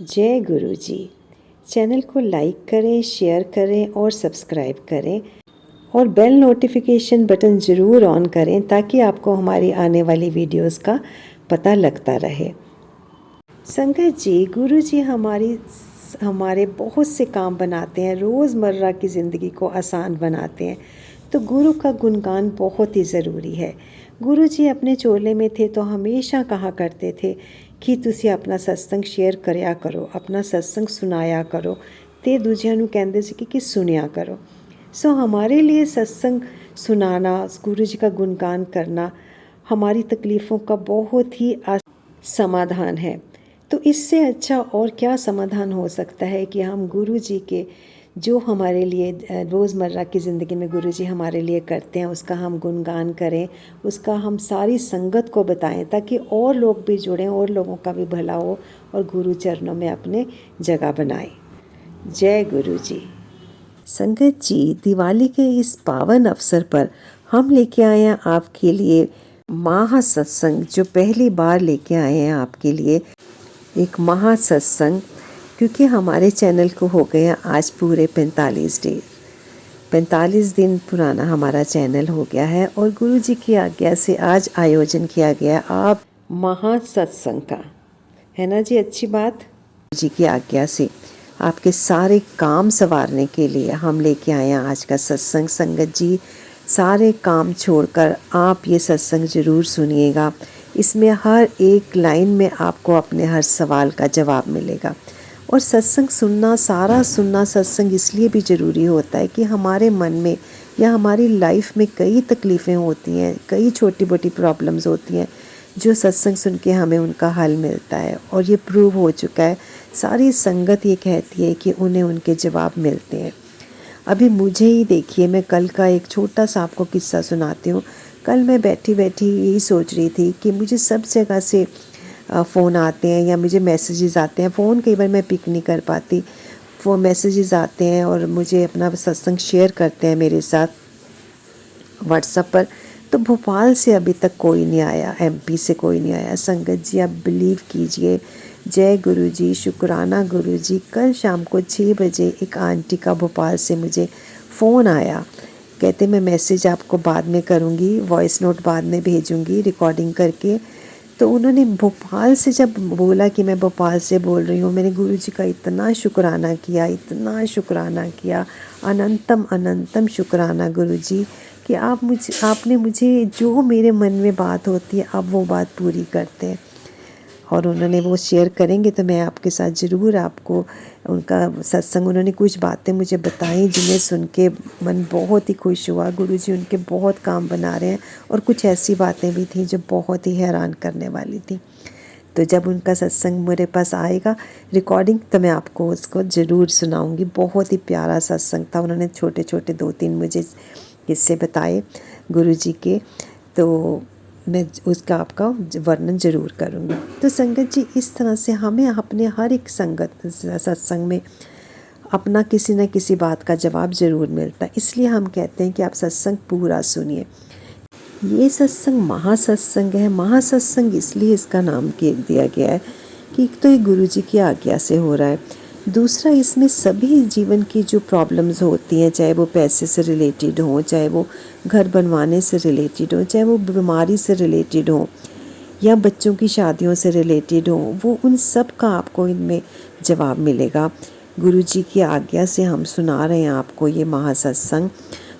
जय गुरु जी। चैनल को लाइक करें, शेयर करें और सब्सक्राइब करें और बेल नोटिफिकेशन बटन ज़रूर ऑन करें ताकि आपको हमारी आने वाली वीडियोस का पता लगता रहे। संगत जी, गुरु जी हमारे बहुत से काम बनाते हैं, रोज़मर्रा की ज़िंदगी को आसान बनाते हैं। तो गुरु का गुणगान बहुत ही ज़रूरी है। गुरु जी अपने चोले में थे तो हमेशा कहा करते थे कि तुसी अपना सत्संग शेयर करया करो, अपना सत्संग सुनाया करो ते दूजिਆਂ ਨੂੰ ਕਹਿੰਦੇ ਸੀ कि सुनिया करो। सो हमारे लिए सत्संग सुनाना, गुरु जी का गुणगान करना हमारी तकलीफ़ों का बहुत ही समाधान है। तो इससे अच्छा और क्या समाधान हो सकता है कि हम गुरु जी के जो हमारे लिए रोज़मर्रा की ज़िंदगी में गुरु जी हमारे लिए करते हैं उसका हम गुणगान करें, उसका हम सारी संगत को बताएं ताकि और लोग भी जुड़ें और लोगों का भी भला हो और गुरु चरणों में अपने जगह बनाएं। जय गुरु जी। संगत जी, दिवाली के इस पावन अवसर पर हम लेके आए हैं आपके लिए महासत्संग, जो पहली बार लेके आए हैं आपके लिए एक महासत्संग, क्योंकि हमारे चैनल को हो गए हैं आज पूरे 45 दिन पुराना हमारा चैनल हो गया है और गुरु जी की आज्ञा से आज आयोजन किया गया आप महासत्संग का, है ना जी। अच्छी बात। गुरु जी की आज्ञा से आपके सारे काम संवारने के लिए हम लेके आए हैं आज का सत्संग। संगत जी, सारे काम छोड़कर आप ये सत्संग ज़रूर सुनिएगा। इसमें हर एक लाइन में आपको अपने हर सवाल का जवाब मिलेगा। और सत्संग सुनना, सारा सुनना सत्संग इसलिए भी ज़रूरी होता है कि हमारे मन में या हमारी लाइफ में कई तकलीफ़ें होती हैं, कई छोटी मोटी प्रॉब्लम्स होती हैं, जो सत्संग सुन के हमें उनका हल मिलता है। और ये प्रूव हो चुका है, सारी संगत ये कहती है कि उन्हें उनके जवाब मिलते हैं। अभी मुझे ही देखिए, मैं कल का एक छोटा सा आपको किस्सा सुनाती हूँ। कल मैं बैठी बैठी यही सोच रही थी कि मुझे सब जगह से फ़ोन आते हैं या मुझे मैसेजेस आते हैं। फ़ोन कई बार मैं पिक नहीं कर पाती, वो मैसेजेस आते हैं और मुझे अपना सत्संग शेयर करते हैं मेरे साथ व्हाट्सएप पर। तो भोपाल से अभी तक कोई नहीं आया, एमपी से कोई नहीं आया। संगत जी, आप बिलीव कीजिए। जय गुरु जी, शुक्राना गुरु जी। कल शाम को 6 बजे एक आंटी का भोपाल से मुझे फ़ोन आया, कहते मैं मैसेज आपको बाद में करूँगी, वॉइस नोट बाद में भेजूँगी रिकॉर्डिंग करके। तो उन्होंने भोपाल से जब बोला कि मैं भोपाल से बोल रही हूँ, मैंने गुरु जी का इतना शुक्राना किया, इतना शुक्राना किया, अनंतम अनंतम शुक्राना गुरु जी कि आपने मुझे जो मेरे मन में बात होती है आप वो बात पूरी करते हैं। और उन्होंने वो शेयर करेंगे तो मैं आपके साथ ज़रूर आपको उनका सत्संग, उन्होंने कुछ बातें मुझे बताई जिन्हें सुन के मन बहुत ही खुश हुआ। गुरु जी उनके बहुत काम बना रहे हैं और कुछ ऐसी बातें भी थी जो बहुत ही हैरान करने वाली थी। तो जब उनका सत्संग मेरे पास आएगा रिकॉर्डिंग तो मैं आपको उसको ज़रूर सुनाऊंगी। बहुत ही प्यारा सत्संग था। उन्होंने छोटे छोटे 2-3 मुझे किस्से बताए गुरु जी के, तो मैं उसका आपका वर्णन ज़रूर करूँगी। तो संगत जी, इस तरह से हमें अपने हर एक सत्संग में अपना किसी न किसी बात का जवाब ज़रूर मिलता है। इसलिए हम कहते हैं कि आप सत्संग पूरा सुनिए। ये सत्संग महासत्संग है। महासत्संग इसलिए इसका नाम दिया गया है कि एक तो ये गुरु जी की आज्ञा से हो रहा है, दूसरा इसमें सभी जीवन की जो प्रॉब्लम्स होती हैं, चाहे वो पैसे से रिलेटेड हो, चाहे वो घर बनवाने से रिलेटेड हो, चाहे वो बीमारी से रिलेटेड हो या बच्चों की शादियों से रिलेटेड हो, वो उन सब का आपको इनमें जवाब मिलेगा। गुरु जी की आज्ञा से हम सुना रहे हैं आपको ये महासत्संग।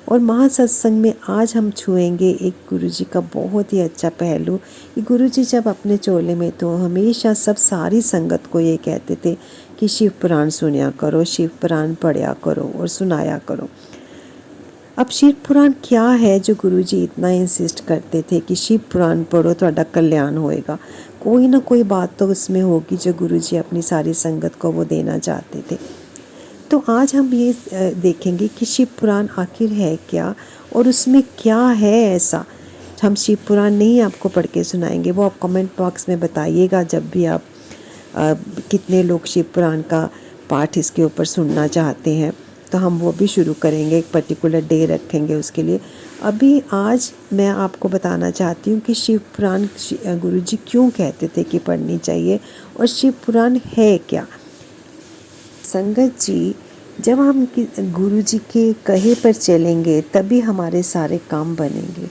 और महासत्संग में आज हम छुएंगे एक गुरु जी का बहुत ही अच्छा पहलू। गुरु जी जब अपने चोले में तो हमेशा सारी संगत को ये कहते थे कि शिव पुराण सुनिया करो, शिव पुराण पढ़या करो और सुनाया करो। अब शिव पुराण क्या है जो गुरु जी इतना इंसिस्ट करते थे कि शिव पुराण पढ़ो तो कल्याण होएगा। कोई ना कोई बात तो उसमें होगी जो गुरु जी अपनी सारी संगत को वो देना चाहते थे। तो आज हम ये देखेंगे कि शिव पुराण आखिर है क्या और उसमें क्या है ऐसा। हम शिव पुराण नहीं आपको पढ़ के सुनाएंगे, वो आप कमेंट बॉक्स में बताइएगा जब भी आप कितने लोग शिव पुराण का पाठ इसके ऊपर सुनना चाहते हैं, तो हम वो भी शुरू करेंगे। एक पर्टिकुलर डे रखेंगे उसके लिए। अभी आज मैं आपको बताना चाहती हूँ कि शिव पुराण गुरु जी क्यों कहते थे कि पढ़नी चाहिए और शिव पुराण है क्या। संगत जी, जब हम गुरु जी के कहे पर चलेंगे तभी हमारे सारे काम बनेंगे।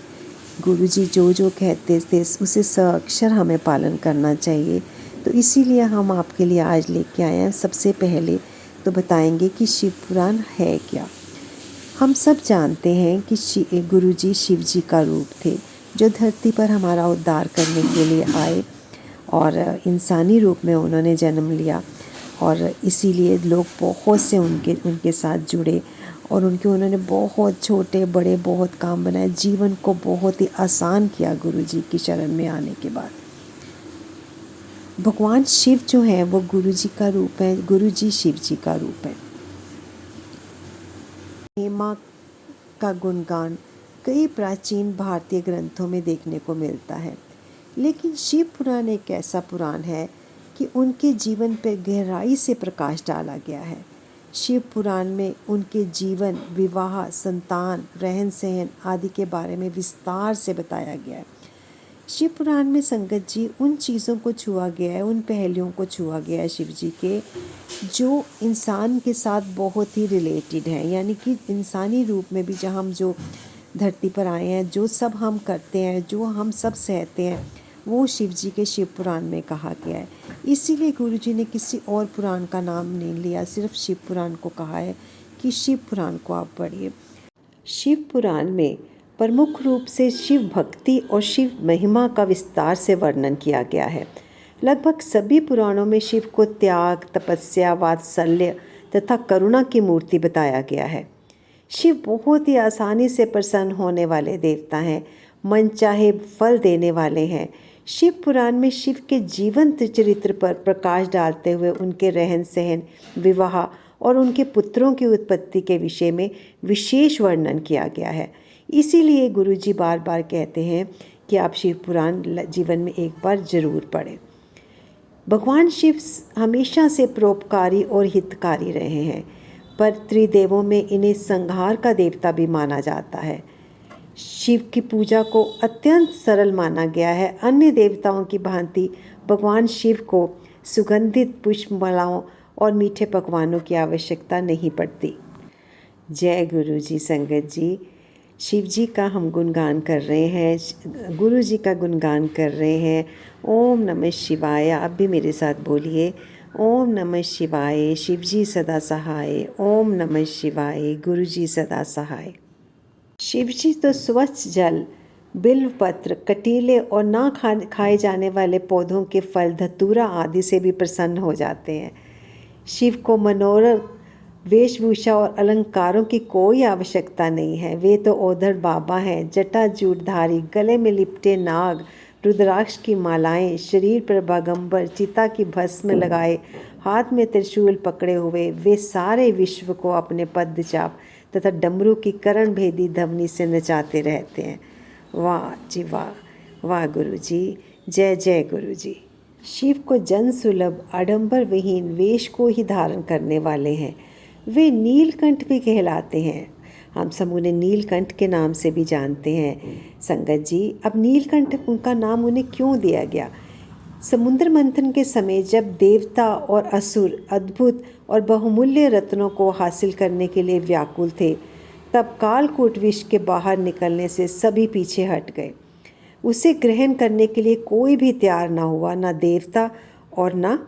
गुरु जी जो जो कहते थे उसे अक्षर हमें पालन करना चाहिए। तो इसीलिए हम आपके लिए आज लेके आए हैं। सबसे पहले तो बताएंगे कि शिव पुराण है क्या। हम सब जानते हैं कि गुरु जी शिव जी का रूप थे, जो धरती पर हमारा उद्धार करने के लिए आए और इंसानी रूप में उन्होंने जन्म लिया। और इसीलिए लोग बहुत से उनके साथ जुड़े और उन्होंने बहुत छोटे बड़े बहुत काम बनाए। जीवन को बहुत ही आसान किया गुरु जी की शरण में आने के बाद। भगवान शिव जो है वो गुरु जी का रूप है। गुरु जी शिव जी का रूप है। हेमा का गुणगान कई प्राचीन भारतीय ग्रंथों में देखने को मिलता है, लेकिन शिव पुराण एक ऐसा पुराण है कि उनके जीवन पर गहराई से प्रकाश डाला गया है। शिव पुराण में उनके जीवन, विवाह, संतान, रहन सहन आदि के बारे में विस्तार से बताया गया है। शिव पुराण में संगत जी उन चीज़ों को छुआ गया है, उन पहलुओं को छुआ गया है शिव जी के, जो इंसान के साथ बहुत ही रिलेटेड है। यानी कि इंसानी रूप में भी जहाँ हम जो धरती पर आए हैं, जो सब हम करते हैं, जो हम सब सहते हैं, वो शिव जी के शिव पुराण में कहा गया है। इसीलिए गुरु जी ने किसी और पुराण का नाम नहीं लिया, सिर्फ शिव पुराण को कहा है कि शिव पुराण को आप पढ़िए। शिव पुराण में प्रमुख रूप से शिव भक्ति और शिव महिमा का विस्तार से वर्णन किया गया है। लगभग सभी पुराणों में शिव को त्याग, तपस्या, वात्सल्य तथा करुणा की मूर्ति बताया गया है। शिव बहुत ही आसानी से प्रसन्न होने वाले देवता हैं, मनचाहे फल देने वाले हैं। शिव पुराण में शिव के जीवंत चरित्र पर प्रकाश डालते हुए उनके रहन सहन, विवाह और उनके पुत्रों की उत्पत्ति के विषय में विशेष वर्णन किया गया है। इसीलिए गुरु जी बार बार कहते हैं कि आप शिव पुराण जीवन में एक बार जरूर पढ़ें। भगवान शिव हमेशा से परोपकारी और हितकारी रहे हैं, पर त्रिदेवों में इन्हें संहार का देवता भी माना जाता है। शिव की पूजा को अत्यंत सरल माना गया है। अन्य देवताओं की भांति भगवान शिव को सुगंधित पुष्पमालाओं और मीठे पकवानों की आवश्यकता नहीं पड़ती। जय गुरु जी। संगत जी, शिव जी का हम गुणगान कर रहे हैं, गुरु जी का गुणगान कर रहे हैं। ओम नमः शिवाय। आप भी मेरे साथ बोलिए, ओम नमः शिवाय। शिव जी सदा सहाय। ओम नमः शिवाय। गुरु जी सदा सहाय। शिव जी तो स्वच्छ जल, बिल्वपत्र, कटीले और ना खाए जाने वाले पौधों के फल, धतूरा आदि से भी प्रसन्न हो जाते हैं। शिव को मनोरथ, वेशभूषा और अलंकारों की कोई आवश्यकता नहीं है। वे तो ओधड़ बाबा हैं, जटाजूटधारी, गले में लिपटे नाग, रुद्राक्ष की मालाएं, शरीर पर बागंबर, चिता की भस्म लगाए, हाथ में त्रिशूल पकड़े हुए वे सारे विश्व को अपने पदचाप तथा डमरू की करण भेदी ध्वनि से नचाते रहते हैं। वाह जी वाह, वाह गुरु जी। जय जय गुरु जी। शिव को जन सुलभ, आडंबर विहीन वेश को ही धारण करने वाले हैं। वे नीलकंठ भी कहलाते हैं। हम सब उन्हें नीलकंठ के नाम से भी जानते हैं। संगत जी, अब नीलकंठ उनका नाम उन्हें क्यों दिया गया? समुद्र मंथन के समय जब देवता और असुर अद्भुत और बहुमूल्य रत्नों को हासिल करने के लिए व्याकुल थे, तब कालकूट विष के बाहर निकलने से सभी पीछे हट गए। उसे ग्रहण करने के लिए कोई भी तैयार ना हुआ, ना देवता और ना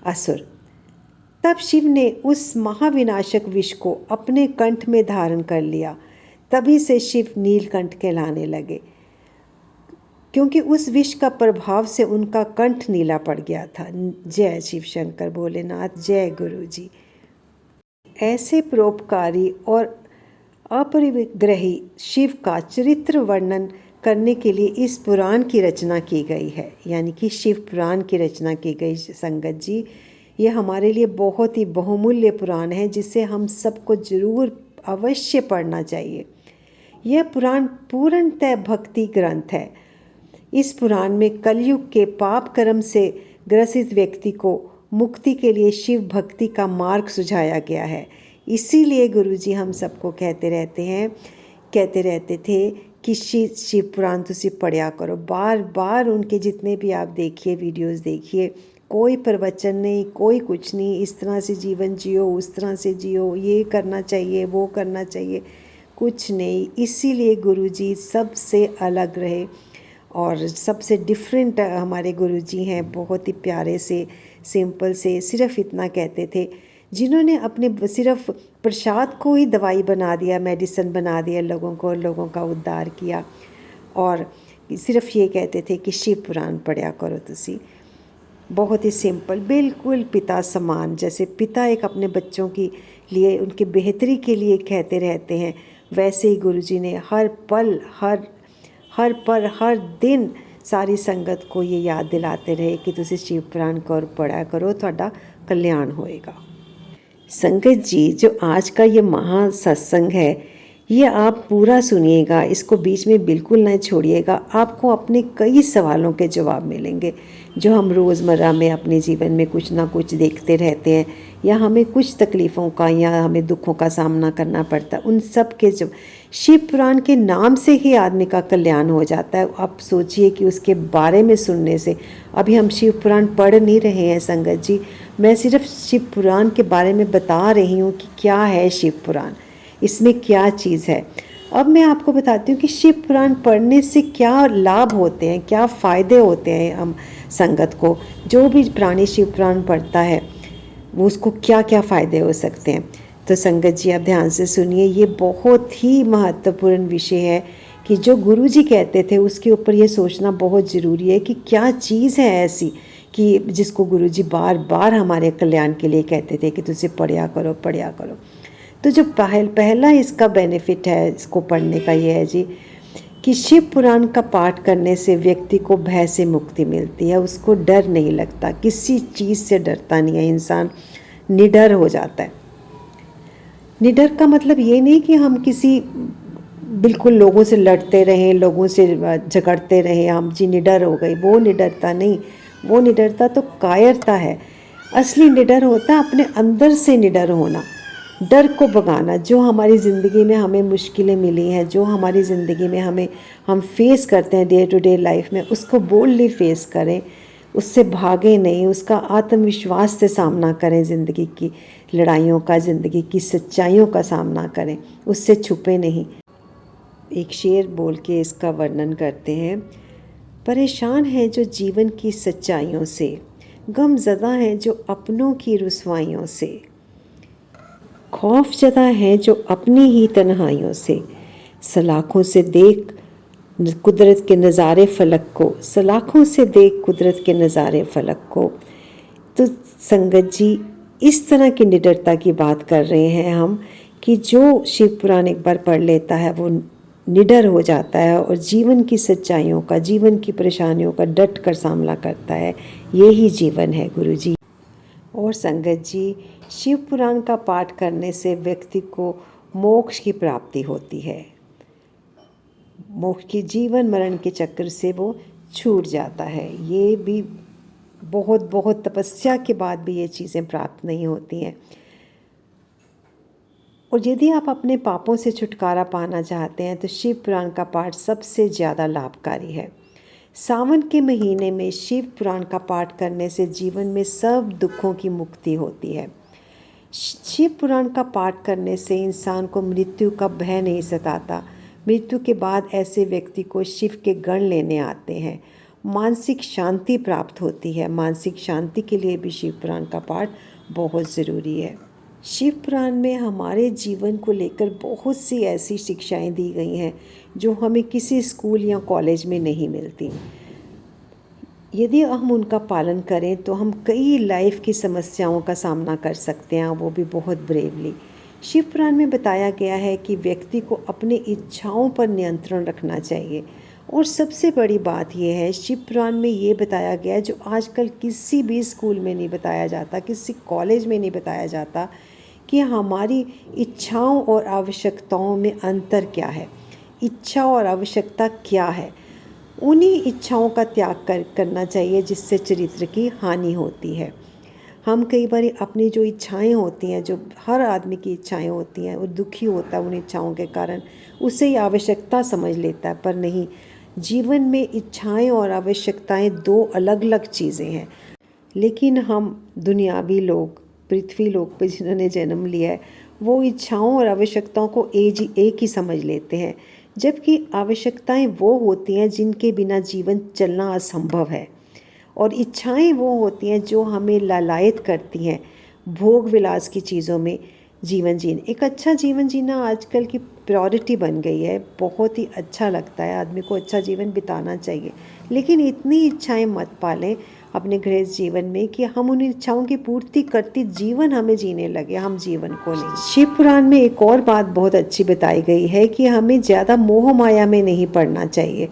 असुर। तब शिव ने उस महाविनाशक विष को अपने कंठ में धारण कर लिया। तभी से शिव नीलकंठ कहलाने लगे, क्योंकि उस विष का प्रभाव से उनका कंठ नीला पड़ गया था। जय शिव शंकर भोलेनाथ। जय गुरु जी। ऐसे परोपकारी और अपरिग्रही शिव का चरित्र वर्णन करने के लिए इस पुराण की रचना की गई है, यानी कि शिव पुराण की रचना की गई। संगत जी, ये हमारे लिए बहुत ही बहुमूल्य पुराण है, जिसे हम सबको जरूर अवश्य पढ़ना चाहिए। यह पुराण पूर्णतः भक्ति ग्रंथ है। इस पुराण में कलयुग के पाप कर्म से ग्रसित व्यक्ति को मुक्ति के लिए शिव भक्ति का मार्ग सुझाया गया है। इसीलिए गुरुजी हम सबको कहते रहते थे कि शिव पुराण तुसी पढ़या करो। बार बार उनके जितने भी आप देखिए वीडियोस देखिए, कोई प्रवचन नहीं, कोई कुछ नहीं, इस तरह से जीवन जियो, उस तरह से जियो, ये करना चाहिए, वो करना चाहिए, कुछ नहीं। इसीलिए गुरुजी सबसे अलग रहे और सबसे डिफरेंट हमारे गुरुजी हैं। बहुत ही प्यारे से, सिंपल से, सिर्फ इतना कहते थे, जिन्होंने अपने सिर्फ प्रसाद को ही दवाई बना दिया, मेडिसिन बना दिया, लोगों का उद्धार किया। और सिर्फ ये कहते थे कि शिव पुराण पढ़ा करो तुसी। बहुत ही सिंपल, बिल्कुल पिता समान। जैसे पिता एक अपने बच्चों की लिए उनकी बेहतरी के लिए कहते रहते हैं, वैसे ही गुरुजी ने हर पल, हर दिन सारी संगत को ये याद दिलाते रहे कि तुसी शिव पुराण पढ़ा करो, ਤੁਹਾਡਾ कल्याण होएगा। संगत जी, जो आज का ये महा सत्संग है, ये आप पूरा सुनिएगा, इसको बीच में बिल्कुल ना छोड़िएगा। आपको अपने कई सवालों के जवाब मिलेंगे जो हम रोज़मर्रा में अपने जीवन में कुछ ना कुछ देखते रहते हैं, या हमें कुछ तकलीफ़ों का या हमें दुखों का सामना करना पड़ता है। उन सब के जब शिव पुराण के नाम से ही आदमी का कल्याण हो जाता है। आप सोचिए कि उसके बारे में सुनने से, अभी हम शिव पुराण पढ़ नहीं रहे हैं संगत जी, मैं सिर्फ शिव पुराण के बारे में बता रही हूँ कि क्या है शिव पुराण, इसमें क्या चीज़ है। अब मैं आपको बताती हूँ कि शिव पुराण पढ़ने से क्या लाभ होते हैं, क्या फ़ायदे होते हैं हम संगत को। जो भी प्राणी शिव पुराण पढ़ता है वो उसको क्या क्या फ़ायदे हो सकते हैं। तो संगत जी आप ध्यान से सुनिए, ये बहुत ही महत्वपूर्ण विषय है कि जो गुरुजी कहते थे उसके ऊपर ये सोचना बहुत ज़रूरी है कि क्या चीज़ है ऐसी कि जिसको गुरुजी बार बार हमारे कल्याण के लिए कहते थे कि तुझे पढ़ा करो, पढ़ा करो। तो जो पहला इसका बेनिफिट है इसको पढ़ने का, ये है जी कि शिव पुराण का पाठ करने से व्यक्ति को भय से मुक्ति मिलती है। उसको डर नहीं लगता, किसी चीज़ से डरता नहीं है, इंसान निडर हो जाता है। निडर का मतलब ये नहीं कि हम किसी बिल्कुल लोगों से लड़ते रहें, लोगों से झगड़ते रहें, हम जी निडर हो गए, वो निडरता नहीं। वो निडरता तो कायरता है। असली निडर होता है अपने अंदर से निडर होना, डर को भगाना। जो हमारी ज़िंदगी में हमें मुश्किलें मिली हैं, जो हमारी ज़िंदगी में हम फेस करते हैं डे टू डे लाइफ में, उसको बोल्डली फेस करें, उससे भागें नहीं, उसका आत्मविश्वास से सामना करें, ज़िंदगी की लड़ाइयों का, ज़िंदगी की सच्चाइयों का सामना करें, उससे छुपे नहीं। एक शेर बोल के इसका वर्णन करते हैं, परेशान है जो जीवन की सच्चाइयों से, गमज़दा है जो अपनों की रुसवाइयों से, खौफ ज़दा है जो अपनी ही तन्हाइयों से, सलाखों से देख कुदरत के नज़ारे फ़लक को, सलाखों से देख कुदरत के नज़ारे फ़लक को। तो संगत जी इस तरह की निडरता की बात कर रहे हैं हम कि जो शिव पुराण एक बार पढ़ लेता है वो निडर हो जाता है और जीवन की सच्चाइयों का, जीवन की परेशानियों का डट कर सामना करता है। यही जीवन है गुरुजी। और संगत जी, शिव पुराण का पाठ करने से व्यक्ति को मोक्ष की प्राप्ति होती है। मोक्ष की, जीवन मरण के चक्र से वो छूट जाता है। ये भी बहुत तपस्या के बाद भी ये चीज़ें प्राप्त नहीं होती हैं। और यदि आप अपने पापों से छुटकारा पाना चाहते हैं तो शिव पुराण का पाठ सबसे ज़्यादा लाभकारी है। सावन के महीने में शिव पुराण का पाठ करने से जीवन में सब दुखों की मुक्ति होती है। शिव पुराण का पाठ करने से इंसान को मृत्यु का भय नहीं सताता। मृत्यु के बाद ऐसे व्यक्ति को शिव के गण लेने आते हैं। मानसिक शांति प्राप्त होती है। मानसिक शांति के लिए भी शिव पुराण का पाठ बहुत ज़रूरी है। शिव पुराण में हमारे जीवन को लेकर बहुत सी ऐसी शिक्षाएं दी गई हैं जो हमें किसी स्कूल या कॉलेज में नहीं मिलती। यदि हम उनका पालन करें तो हम कई लाइफ की समस्याओं का सामना कर सकते हैं, वो भी बहुत ब्रेवली। शिव पुराण में बताया गया है कि व्यक्ति को अपनी इच्छाओं पर नियंत्रण रखना चाहिए। और सबसे बड़ी बात यह है, शिव पुराण में ये बताया गया है जो आजकल किसी भी स्कूल में नहीं बताया जाता, किसी कॉलेज में नहीं बताया जाता, कि हमारी इच्छाओं और आवश्यकताओं में अंतर क्या है, इच्छा और आवश्यकता क्या है। उन्हीं इच्छाओं का त्याग करना चाहिए जिससे चरित्र की हानि होती है। हम कई बार अपनी जो इच्छाएं होती हैं, जो हर आदमी की इच्छाएं होती हैं, वो दुखी होता है उन इच्छाओं के कारण, उसे ही आवश्यकता समझ लेता है। पर नहीं, जीवन में इच्छाएं और आवश्यकताएं दो अलग अलग चीज़ें हैं। लेकिन हम दुनियावी लोग, पृथ्वी लोक पे जिन्होंने जन्म लिया है, वो इच्छाओं और आवश्यकताओं को एक ही समझ लेते हैं, जबकि आवश्यकताएं वो होती हैं जिनके बिना जीवन चलना असंभव है, और इच्छाएं वो होती हैं जो हमें लालायित करती हैं भोग विलास की चीज़ों में जीवन जीने। एक अच्छा जीवन जीना आजकल की प्रायोरिटी बन गई है। बहुत ही अच्छा लगता है, आदमी को अच्छा जीवन बिताना चाहिए, लेकिन इतनी इच्छाएं मत पालें अपने गृहस्थ जीवन में कि हम उन इच्छाओं की पूर्ति करती जीवन हमें जीने लगे, हम जीवन को नहीं। शिव पुराण में एक और बात बहुत अच्छी बताई गई है कि हमें ज़्यादा मोह माया में नहीं पड़ना चाहिए।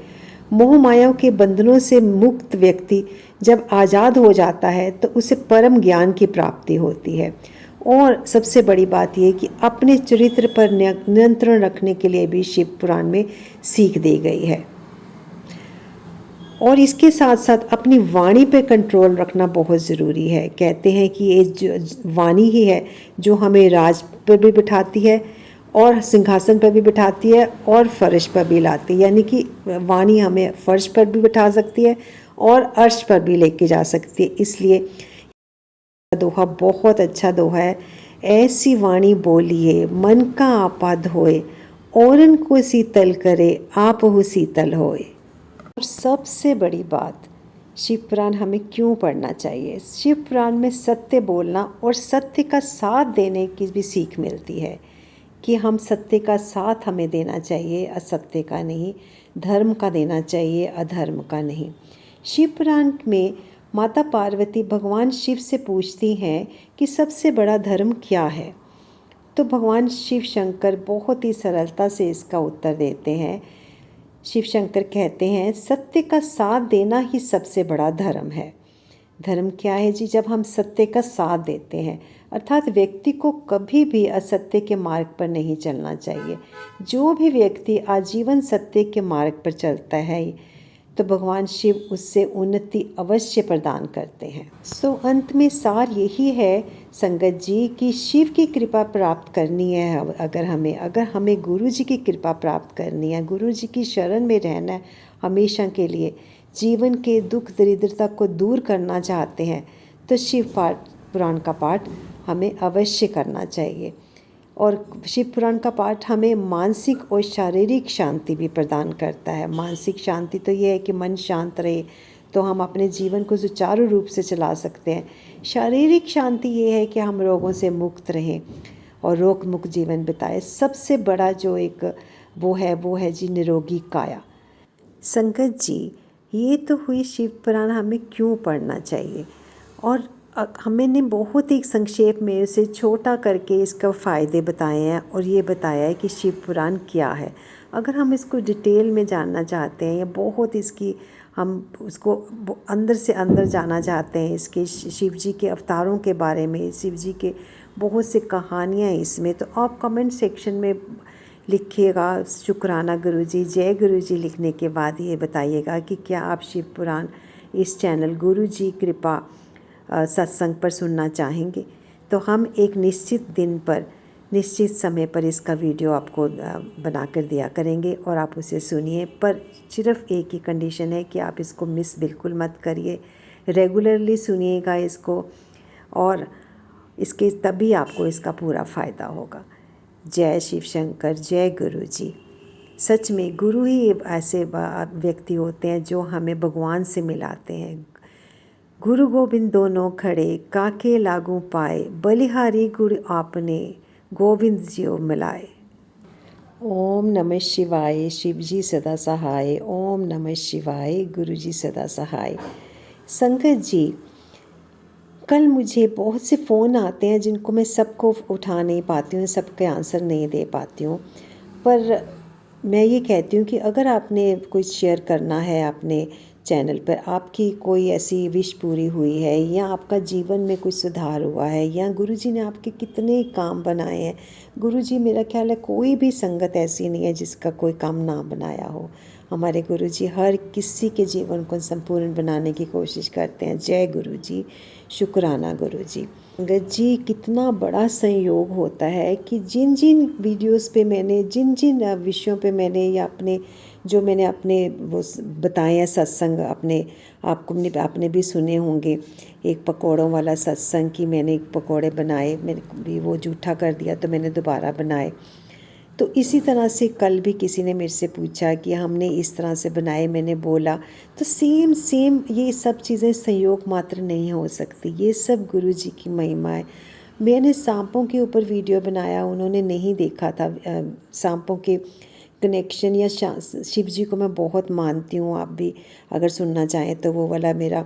मोह माया के बंधनों से मुक्त व्यक्ति जब आज़ाद हो जाता है तो उसे परम ज्ञान की प्राप्ति होती है। और सबसे बड़ी बात यह कि अपने चरित्र पर नियंत्रण रखने के लिए भी शिव पुराण में सीख दी गई है। और इसके साथ साथ अपनी वाणी पे कंट्रोल रखना बहुत ज़रूरी है। कहते हैं कि ये जो वाणी ही है जो हमें राज पर भी बिठाती है और सिंहासन पर भी बिठाती है और फर्श पर भी लाती है। यानी कि वाणी हमें फर्श पर भी बिठा सकती है और अर्श पर भी लेके जा सकती है। इसलिए दोहा बहुत अच्छा दोहा है। ऐसी वाणी बोलिए मन का आपा धोए, औरन को शीतल करे आपहु शीतल होए। और सबसे बड़ी बात, शिव पुराण हमें क्यों पढ़ना चाहिए? शिव पुराण में सत्य बोलना और सत्य का साथ देने की भी सीख मिलती है कि हम सत्य का साथ हमें देना चाहिए, असत्य का नहीं। धर्म का देना चाहिए, अधर्म का नहीं। शिव पुराण में माता पार्वती भगवान शिव से पूछती हैं कि सबसे बड़ा धर्म क्या है? तो भगवान शिव शंकर बहुत ही सरलता से इसका उत्तर देते हैं। शिव शंकर कहते हैं सत्य का साथ देना ही सबसे बड़ा धर्म है। धर्म क्या है जी? जब हम सत्य का साथ देते हैं, अर्थात व्यक्ति को कभी भी असत्य के मार्ग पर नहीं चलना चाहिए। जो भी व्यक्ति आजीवन सत्य के मार्ग पर चलता है तो भगवान शिव उससे उन्नति अवश्य प्रदान करते हैं। सो अंत में सार यही है संगत जी कि शिव की कृपा प्राप्त करनी है। अगर हमें गुरु जी की कृपा प्राप्त करनी है, गुरु जी की शरण में रहना है हमेशा के लिए, जीवन के दुख दरिद्रता को दूर करना चाहते हैं, तो शिव पुराण का पाठ हमें अवश्य करना चाहिए। और शिव पुराण का पाठ हमें मानसिक और शारीरिक शांति भी प्रदान करता है। मानसिक शांति तो ये है कि मन शांत रहे तो हम अपने जीवन को सुचारू रूप से चला सकते हैं। शारीरिक शांति ये है कि हम रोगों से मुक्त रहें और रोग मुक्त जीवन बिताएं। सबसे बड़ा जो एक वो है जी निरोगी काया। संगत जी, ये तो हुई शिव पुराण हमें क्यों पढ़ना चाहिए, और हमने बहुत ही संक्षेप में उसे छोटा करके इसका फ़ायदे बताए हैं और ये बताया है कि शिव पुराण क्या है। अगर हम इसको डिटेल में जानना चाहते हैं या बहुत इसकी हम उसको अंदर से अंदर जाना चाहते हैं, इसके शिव जी के अवतारों के बारे में, शिव जी के बहुत से कहानियाँ इसमें, तो आप कमेंट सेक्शन में लिखिएगा शुक्राना गुरुजी, जय गुरुजी लिखने के बाद ये बताइएगा कि क्या आप शिव पुराण इस चैनल गुरुजी कृपा सत्संग पर सुनना चाहेंगे। तो हम एक निश्चित दिन पर, निश्चित समय पर इसका वीडियो आपको बना कर दिया करेंगे और आप उसे सुनिए। पर सिर्फ एक ही कंडीशन है कि आप इसको मिस बिल्कुल मत करिए, रेगुलरली सुनिएगा इसको, और इसके तभी आपको इसका पूरा फ़ायदा होगा। जय शिव शंकर, जय गुरु जी। सच में गुरु ही ऐसे व्यक्ति होते हैं जो हमें भगवान से मिलाते हैं। गुरु गोविंद दोनों खड़े काके लागू पाए, बलिहारी गुरु आपने गोविंद जियो मिलाए। ओम नमः शिवाय, शिव जी सदा सहाय। ओम नमः शिवाय, गुरु जी सदा सहाय। संगत जी, कल मुझे बहुत से फ़ोन आते हैं जिनको मैं सबको उठा नहीं पाती हूँ, सबके आंसर नहीं दे पाती हूँ, पर मैं ये कहती हूँ कि अगर आपने कुछ शेयर करना है अपने चैनल पर, आपकी कोई ऐसी विश पूरी हुई है या आपका जीवन में कुछ सुधार हुआ है या गुरुजी ने आपके कितने काम बनाए हैं। गुरुजी, मेरा ख्याल है कोई भी संगत ऐसी नहीं है जिसका कोई काम ना बनाया हो। हमारे गुरुजी हर किसी के जीवन को संपूर्ण बनाने की कोशिश करते हैं। जय गुरुजी, शुक्राना गुरुजी। संगत जी, कितना बड़ा संयोग होता है कि जिन जिन वीडियोस पे मैंने, जिन जिन विषयों पे मैंने या अपने जो मैंने अपने वो बताए हैं सत्संग, आपने भी सुने होंगे। एक पकौड़ों वाला सत्संग कि मैंने एक पकौड़े बनाए, मैंने भी वो जूठा कर दिया तो मैंने दोबारा बनाए। तो इसी तरह से कल भी किसी ने मेरे से पूछा कि हमने इस तरह से बनाए, मैंने बोला। तो सेम सेम ये सब चीज़ें संयोग मात्र नहीं हो सकती, ये सब गुरु जी की महिमा है। मैंने सांपों के ऊपर वीडियो बनाया, उन्होंने नहीं देखा था। सांपों के कनेक्शन या शिव जी को मैं बहुत मानती हूँ, आप भी अगर सुनना चाहें तो वो वाला मेरा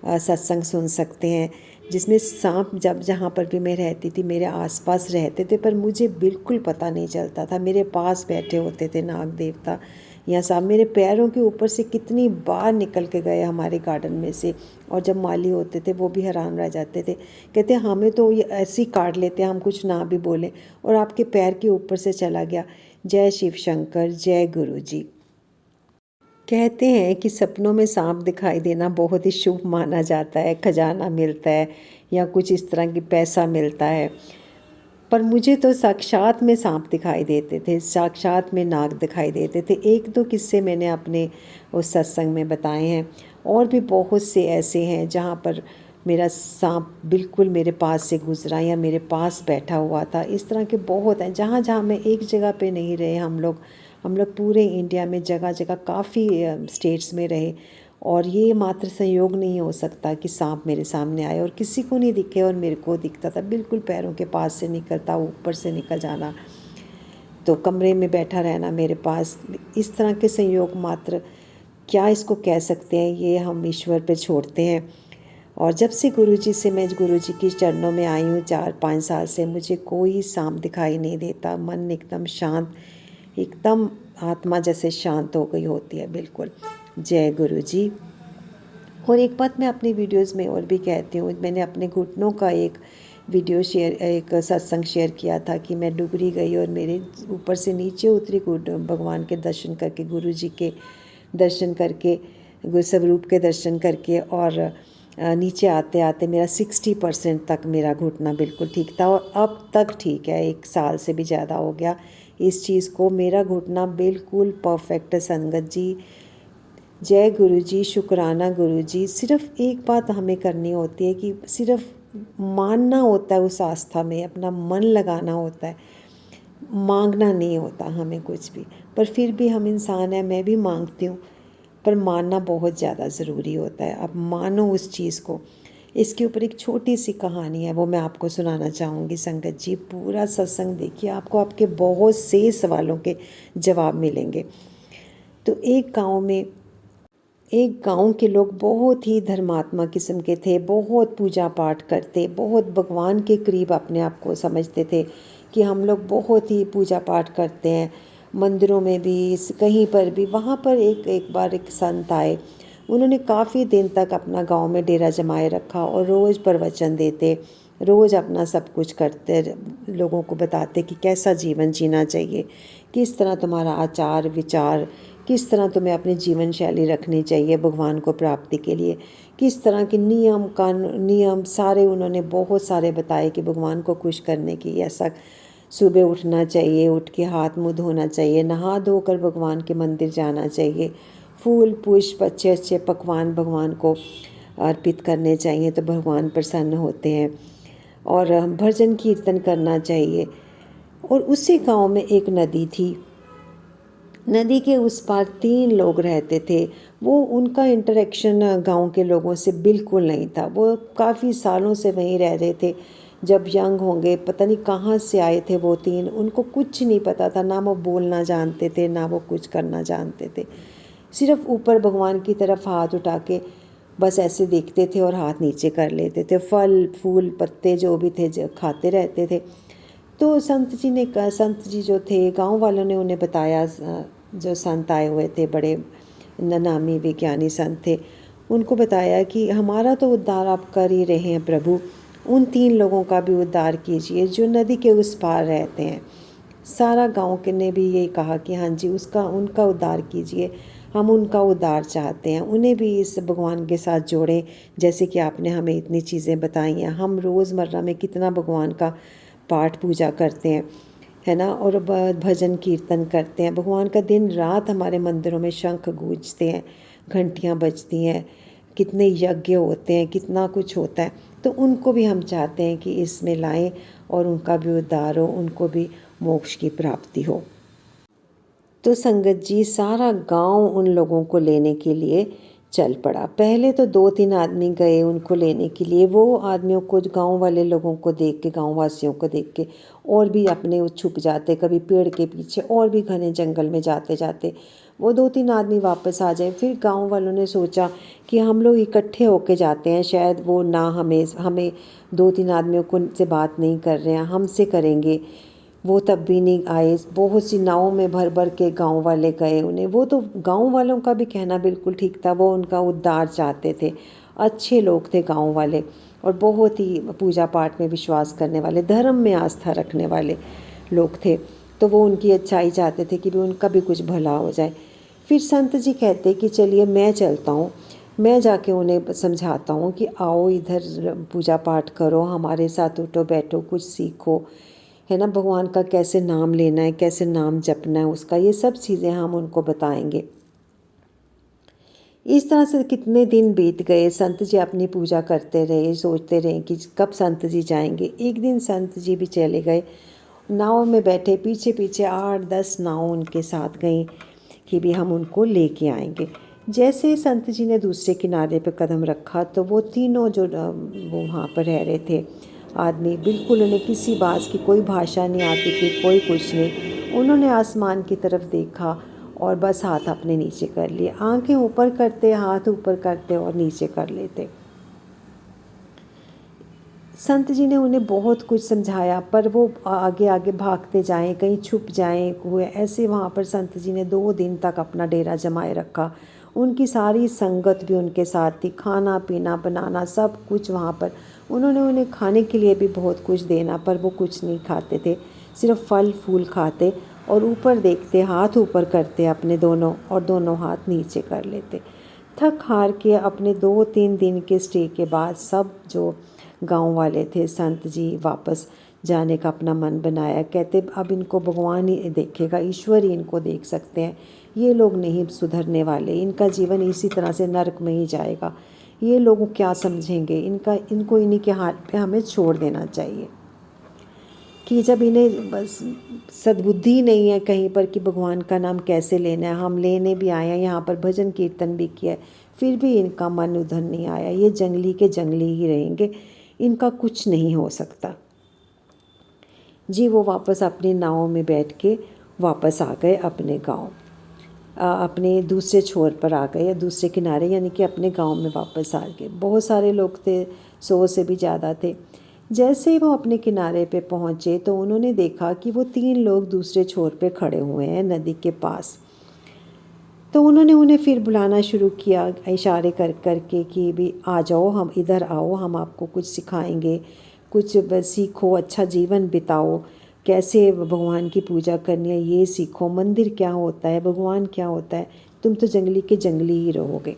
सत्संग सुन सकते हैं, जिसमें सांप जब जहाँ पर भी मैं रहती थी मेरे आसपास रहते थे, पर मुझे बिल्कुल पता नहीं चलता था। मेरे पास बैठे होते थे नाग देवता या सांप, मेरे पैरों के ऊपर से कितनी बार निकल के गए हमारे गार्डन में से। और जब माली होते थे वो भी हैरान रह जाते थे, कहते हमें तो ये ऐसे ही काट लेते हैं, हम कुछ ना भी बोलें और आपके पैर के ऊपर से चला गया। जय शिव शंकर, जय गुरु जी। कहते हैं कि सपनों में सांप दिखाई देना बहुत ही शुभ माना जाता है, खजाना मिलता है या कुछ इस तरह की पैसा मिलता है। पर मुझे तो साक्षात में सांप दिखाई देते थे, साक्षात में नाग दिखाई देते थे। एक दो किस्से मैंने अपने उस सत्संग में बताए हैं, और भी बहुत से ऐसे हैं जहाँ पर मेरा सांप बिल्कुल मेरे पास से गुजरा या मेरे पास बैठा हुआ था। इस तरह के बहुत हैं। जहाँ जहाँ मैं एक जगह पे नहीं रहे, हम लोग पूरे इंडिया में जगह जगह काफ़ी स्टेट्स में रहे। और ये मात्र संयोग नहीं हो सकता कि सांप मेरे सामने आए और किसी को नहीं दिखे और मेरे को दिखता था। बिल्कुल पैरों के पास से निकलता, ऊपर से निकल जाना, तो कमरे में बैठा रहना मेरे पास। इस तरह के संयोग मात्र क्या इसको कह सकते हैं, ये हम ईश्वर पे छोड़ते हैं। और जब से मैं गुरु जी के चरणों में आई हूँ 4-5 साल से, मुझे कोई सांप दिखाई नहीं देता। मन एकदम शांत, एकदम आत्मा जैसे शांत हो गई होती है बिल्कुल। जय गुरु जी। और एक बात मैं अपनी वीडियोस में और भी कहती हूँ, मैंने अपने घुटनों का एक सत्संग शेयर किया था कि मैं डुगरी गई और मेरे ऊपर से नीचे उतरी, भगवान के दर्शन करके, गुरु जी के दर्शन करके, स्वरूप के दर्शन करके, और नीचे आते आते मेरा 60% तक मेरा घुटना बिल्कुल ठीक था। और अब तक ठीक है, 1 साल से भी ज़्यादा हो गया इस चीज़ को, मेरा घुटना बिल्कुल परफेक्ट है। संगत जी, जय गुरु जी, शुक्राना गुरु जी। सिर्फ़ एक बात हमें करनी होती है कि सिर्फ़ मानना होता है, उस आस्था में अपना मन लगाना होता है, मांगना नहीं होता हमें कुछ भी। पर फिर भी हम इंसान हैं, मैं भी मांगती हूँ, पर मानना बहुत ज़्यादा ज़रूरी होता है। अब मानो उस चीज़ को। इसके ऊपर एक छोटी सी कहानी है, वो मैं आपको सुनाना चाहूँगी। संगत जी, पूरा सत्संग देखिए, आपको आपके बहुत से सवालों के जवाब मिलेंगे। तो एक गांव के लोग बहुत ही धर्मात्मा किस्म के थे, बहुत पूजा पाठ करते, बहुत भगवान के करीब अपने आप को समझते थे कि हम लोग बहुत ही पूजा पाठ करते हैं, मंदिरों में भी, कहीं पर भी। वहाँ पर एक बार एक संत आए, उन्होंने काफ़ी दिन तक अपना गांव में डेरा जमाए रखा और रोज़ प्रवचन देते, रोज़ अपना सब कुछ करते, लोगों को बताते कि कैसा जीवन जीना चाहिए, किस तरह तुम्हारा आचार विचार, किस तरह तुम्हें अपनी जीवन शैली रखनी चाहिए भगवान को प्राप्ति के लिए, किस तरह के नियम सारे उन्होंने बहुत सारे बताए कि भगवान को खुश करने की ऐसा सुबह उठना चाहिए, उठ के हाथ मुँह धोना चाहिए, नहा धोकर भगवान के मंदिर जाना चाहिए, फूल पुष्प अच्छे अच्छे पकवान भगवान को अर्पित करने चाहिए तो भगवान प्रसन्न होते हैं, और भजन कीर्तन करना चाहिए। और उसी गांव में एक नदी थी, नदी के उस पार 3 लोग रहते थे। वो उनका इंटरेक्शन गांव के लोगों से बिल्कुल नहीं था, वो काफ़ी सालों से वहीं रह रहे थे। जब यंग होंगे, पता नहीं कहाँ से आए थे वो 3, उनको कुछ नहीं पता था, ना वो बोलना जानते थे ना वो कुछ करना जानते थे। सिर्फ ऊपर भगवान की तरफ हाथ उठा के बस ऐसे देखते थे और हाथ नीचे कर लेते थे, फल फूल पत्ते जो भी थे जो खाते रहते थे। तो संत जी जो थे, गांव वालों ने उन्हें बताया, जो संत आए हुए थे, बड़े नामी विज्ञानी संत थे, उनको बताया कि हमारा तो उद्धार आप कर ही रहे हैं प्रभु, उन 3 लोगों का भी उद्धार कीजिए जो नदी के उस पार रहते हैं। सारा गांव के ने भी यही कहा कि हाँ जी, उनका उद्धार कीजिए, हम उनका उद्धार चाहते हैं, उन्हें भी इस भगवान के साथ जोड़ें। जैसे कि आपने हमें इतनी चीज़ें बताई हैं, हम रोज़मर्रा में कितना भगवान का पाठ पूजा करते हैं, है ना। और भजन कीर्तन करते हैं भगवान का। दिन रात हमारे मंदिरों में शंख गूंजते हैं, घंटियाँ बजती हैं, कितने यज्ञ होते हैं, कितना कुछ होता है। तो उनको भी हम चाहते हैं कि इसमें लाएं और उनका भी उद्धार हो, उनको भी मोक्ष की प्राप्ति हो। तो संगत जी, सारा गांव उन लोगों को लेने के लिए चल पड़ा। पहले तो 2-3 आदमी गए उनको लेने के लिए। वो आदमियों को, गांव वाले लोगों को देख के, गांव वासियों को देख के और भी अपने वो छुप जाते, कभी पेड़ के पीछे और भी घने जंगल में जाते जाते वो 2-3 आदमी वापस आ जाए। फिर गांव वालों ने सोचा कि हम लोग इकट्ठे होके जाते हैं, शायद वो ना हमें 2-3 आदमियों को से बात नहीं कर रहे हैं, हमसे करेंगे। वो तब भी नहीं आए। बहुत सी नावों में भर भर के गांव वाले गए उन्हें। वो तो गांव वालों का भी कहना बिल्कुल ठीक था, वो उनका उद्धार चाहते थे। अच्छे लोग थे गांव वाले और बहुत ही पूजा पाठ में विश्वास करने वाले, धर्म में आस्था रखने वाले लोग थे। तो वो उनकी अच्छाई चाहते थे कि भी उनका भी कुछ भला हो जाए। फिर संत जी कहते कि चलिए मैं चलता हूँ, मैं जाके उन्हें समझाता हूँ कि आओ इधर पूजा पाठ करो, हमारे साथ उठो बैठो, कुछ सीखो, है ना। भगवान का कैसे नाम लेना है, कैसे नाम जपना है उसका, ये सब चीज़ें हम उनको बताएंगे। इस तरह से कितने दिन बीत गए। संत जी अपनी पूजा करते रहे, सोचते रहे कि कब संत जी जाएंगे। एक दिन संत जी भी चले गए, नाव में बैठे, पीछे पीछे 8-10 नाव उनके साथ गई कि भी हम उनको लेके आएंगे। जैसे ही संत जी ने दूसरे किनारे पर कदम रखा तो वो तीनों जो वो वहाँ पर रह रहे थे आदमी, बिल्कुल उन्हें किसी बात की कोई भाषा नहीं आती थी, कोई कुछ नहीं। उन्होंने आसमान की तरफ देखा और बस हाथ अपने नीचे कर लिए, आंखें ऊपर करते, हाथ ऊपर करते और नीचे कर लेते। संत जी ने उन्हें बहुत कुछ समझाया पर वो आगे आगे भागते जाएं, कहीं छुप जाएं हुए ऐसे। वहाँ पर संत जी ने 2 दिन तक अपना डेरा जमाए रखा। उनकी सारी संगत भी उनके साथ थी, खाना पीना बनाना सब कुछ वहाँ पर। उन्होंने उन्हें खाने के लिए भी बहुत कुछ देना पर वो कुछ नहीं खाते थे, सिर्फ फल फूल खाते और ऊपर देखते, हाथ ऊपर करते अपने दोनों और दोनों हाथ नीचे कर लेते। थक हार के अपने 2-3 दिन के स्टे के बाद सब जो गांव वाले थे, संत जी वापस जाने का अपना मन बनाया। कहते अब इनको भगवान ही देखेगा, ईश्वर ही इनको देख सकते हैं, ये लोग नहीं सुधरने वाले, इनका जीवन इसी तरह से नरक में ही जाएगा, ये लोग क्या समझेंगे, इनको इन्हीं के हाथ पे हमें छोड़ देना चाहिए। कि जब इन्हें बस सद्बुद्धि नहीं है कहीं पर कि भगवान का नाम कैसे लेना है, हम लेने भी आए हैं, यहाँ पर भजन कीर्तन भी किया है, फिर भी इनका मन उधर नहीं आया, ये जंगली के जंगली ही रहेंगे, इनका कुछ नहीं हो सकता। जी वो वापस अपनी नाव में बैठ के वापस आ गए अपने गांव, अपने दूसरे छोर पर आ गए या दूसरे किनारे, यानी कि अपने गांव में वापस आ गए। बहुत सारे लोग थे, 100 से भी ज़्यादा थे। जैसे ही वो अपने किनारे पे पहुँचे तो उन्होंने देखा कि वो 3 लोग दूसरे छोर पे खड़े हुए हैं नदी के पास। तो उन्होंने उन्हें फिर बुलाना शुरू किया इशारे कर कर के कि भी आ जाओ, हम इधर आओ, हम आपको कुछ सिखाएंगे, कुछ सीखो, अच्छा जीवन बिताओ, कैसे भगवान की पूजा करनी है ये सीखो, मंदिर क्या होता है, भगवान क्या होता है, तुम तो जंगली के जंगली ही रहोगे।